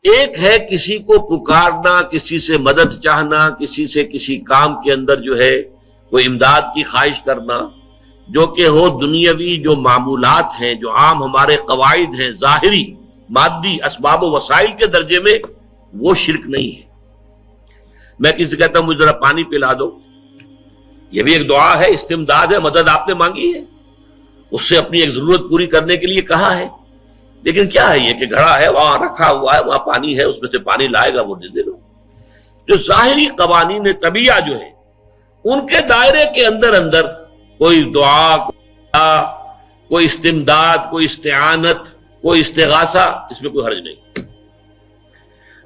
ایک ہے کسی کو پکارنا، کسی سے مدد چاہنا، کسی سے کسی کام کے اندر جو ہے کوئی امداد کی خواہش کرنا، جو کہ ہو دنیاوی جو معمولات ہیں، جو عام ہمارے قواعد ہیں، ظاہری مادی اسباب و وسائل کے درجے میں، وہ شرک نہیں ہے۔ میں کسی سے کہتا ہوں مجھے ذرا پانی پلا دو، یہ بھی ایک دعا ہے، استمداد ہے، مدد آپ نے مانگی ہے، اس سے اپنی ایک ضرورت پوری کرنے کے لیے کہا ہے۔ لیکن کیا ہے یہ کہ گھڑا ہے، وہاں رکھا ہوا ہے، وہاں پانی ہے، اس میں سے پانی لائے گا وہ دے دو۔ جو ظاہری قوانین طبیعہ جو ہے ان کے دائرے کے اندر اندر کوئی دعا، کوئی استمداد، کوئی استعانت، کوئی استغاثہ، اس میں کوئی حرج نہیں۔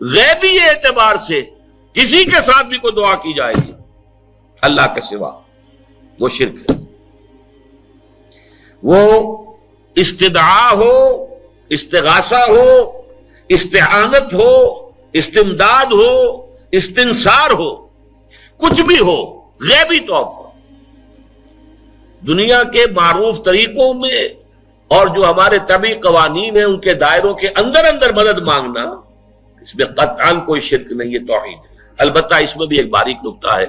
غیبی اعتبار سے کسی کے ساتھ بھی کوئی دعا کی جائے گی اللہ کے سوا، وہ شرک ہے۔ وہ استدعا ہو، استغاثہ ہو، استعانت ہو، استمداد ہو، استنصار ہو، کچھ بھی ہو، غیبی طور پر دنیا کے معروف طریقوں میں اور جو ہمارے طبعی قوانین ہیں ان کے دائروں کے اندر اندر مدد مانگنا، اس میں قطعاً کوئی شرک نہیں، یہ توحید ہے۔ البتہ اس میں بھی ایک باریک نکتہ ہے۔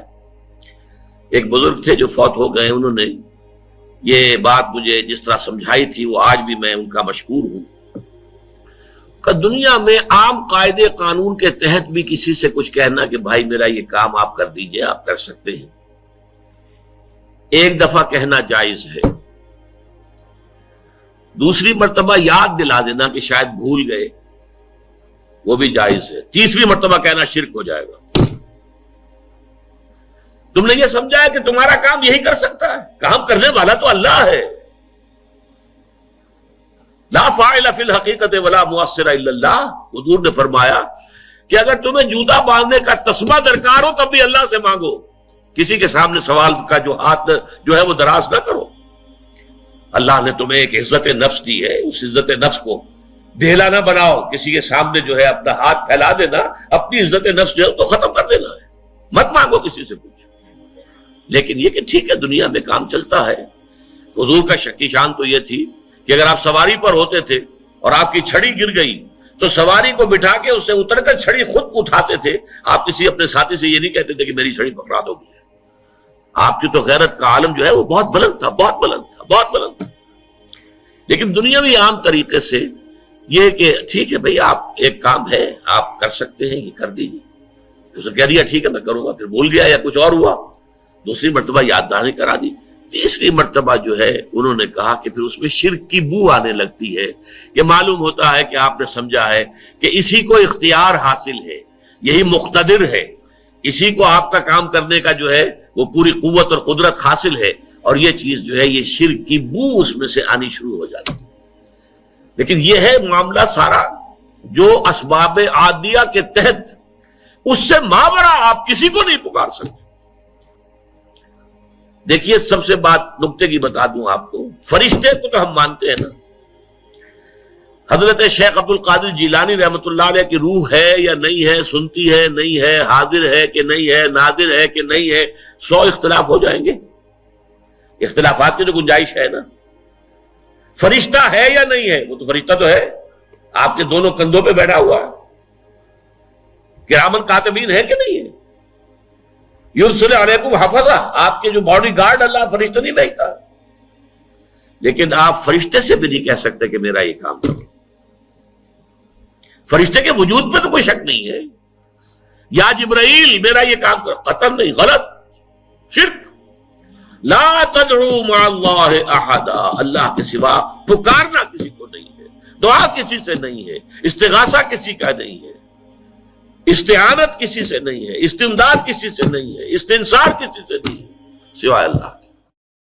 ایک بزرگ تھے جو فوت ہو گئے، انہوں نے یہ بات مجھے جس طرح سمجھائی تھی وہ آج بھی میں ان کا مشکور ہوں کہ دنیا میں عام قاعدے قانون کے تحت بھی کسی سے کچھ کہنا کہ بھائی میرا یہ کام آپ کر دیجئے، آپ کر سکتے ہیں، ایک دفعہ کہنا جائز ہے، دوسری مرتبہ یاد دلا دینا کہ شاید بھول گئے، وہ بھی جائز ہے، تیسری مرتبہ کہنا شرک ہو جائے گا۔ تم نے یہ سمجھا ہے کہ تمہارا کام یہی کر سکتا ہے، کام کرنے والا تو اللہ ہے۔ لا فاعل فی الحقیقت ولا مؤثر الا اللہ، حضور نے فرمایا کہ اگر تمہیں جوتا باندھنے کا تسمہ درکار ہو تب بھی اللہ سے مانگو، کسی کے سامنے سوال کا جو ہاتھ جو ہے وہ دراز نہ کرو۔ اللہ نے تمہیں ایک عزت نفس دی ہے، اس عزت نفس کو دہلا نہ بناؤ، کسی کے سامنے جو ہے اپنا ہاتھ پھیلا دینا، اپنی عزت نفس جو ہے اس کو ختم کر دینا ہے، مت مانگو کسی سے کچھ۔ لیکن یہ کہ ٹھیک ہے دنیا میں کام چلتا ہے۔ حضور کا شکی شان تو یہ تھی کہ اگر آپ سواری پر ہوتے تھے اور آپ کی چھڑی گر گئی تو سواری کو بٹھا کے اس سے اتر کر چھڑی خود اٹھاتے تھے، آپ کسی اپنے ساتھی سے یہ نہیں کہتے تھے کہ میری چھڑی پکڑا دو گے۔ آپ کی تو غیرت کا عالم جو ہے وہ بہت بلند تھا، بہت بلند تھا، بہت بلند تھا۔ لیکن دنیاوی عام طریقے سے یہ کہ ٹھیک ہے بھئی آپ ایک کام ہے آپ کر سکتے ہیں، یہ کر دیجیے، اس نے کہہ دیا ٹھیک ہے میں کروں گا، پھر بھول گیا یا کچھ اور ہوا، دوسری مرتبہ یاد دہانی کرا دی، تیسری مرتبہ جو ہے انہوں نے کہا کہ پھر اس میں شرک کی بو آنے لگتی ہے کہ معلوم ہوتا ہے کہ آپ نے سمجھا ہے کہ اسی کو اختیار حاصل ہے، یہی مقتدر ہے، اسی کو آپ کا کام کرنے کا جو ہے وہ پوری قوت اور قدرت حاصل ہے، اور یہ چیز جو ہے یہ شرک کی بو اس میں سے آنی شروع ہو جاتی ہے۔ لیکن یہ ہے معاملہ سارا جو اسباب عادیہ کے تحت، اس سے ماورا آپ کسی کو نہیں پکار سکتے۔ دیکھیے سب سے بات نکتے کی بتا دوں آپ کو، فرشتے کو تو ہم مانتے ہیں نا، حضرت شیخ عبد القادر جیلانی رحمۃ اللہ علیہ کی روح ہے یا نہیں ہے، سنتی ہے نہیں ہے، حاضر ہے کہ نہیں ہے، ناظر ہے کہ نہیں ہے، 100 اختلاف ہو جائیں گے، اختلافات کی تو گنجائش ہے نا۔ فرشتہ ہے یا نہیں ہے، وہ تو فرشتہ تو ہے، آپ کے دونوں کندھوں پہ بیٹھا ہوا ہے، کرامن کاتبین ہے کہ نہیں ہے، یرسل علیکم حفظہ، آپ کے جو باڈی گارڈ اللہ فرشتہ نہیں بھیجتا، لیکن آپ فرشتے سے بھی نہیں کہہ سکتے کہ میرا یہ کام کرو۔ فرشتے کے وجود پہ تو کوئی شک نہیں ہے، یا جبرائیل میرا یہ کام کرو، قطعاً نہیں، غلط، شرک۔ لا تدعو مع اللہ احدا، اللہ کے سوا پکارنا کسی کو نہیں ہے، دعا کسی سے نہیں ہے، استغاثہ کسی کا نہیں ہے، استعانت کسی سے نہیں ہے، استمداد کسی سے نہیں ہے، استنصار کسی سے نہیں ہے سوائے اللہ۔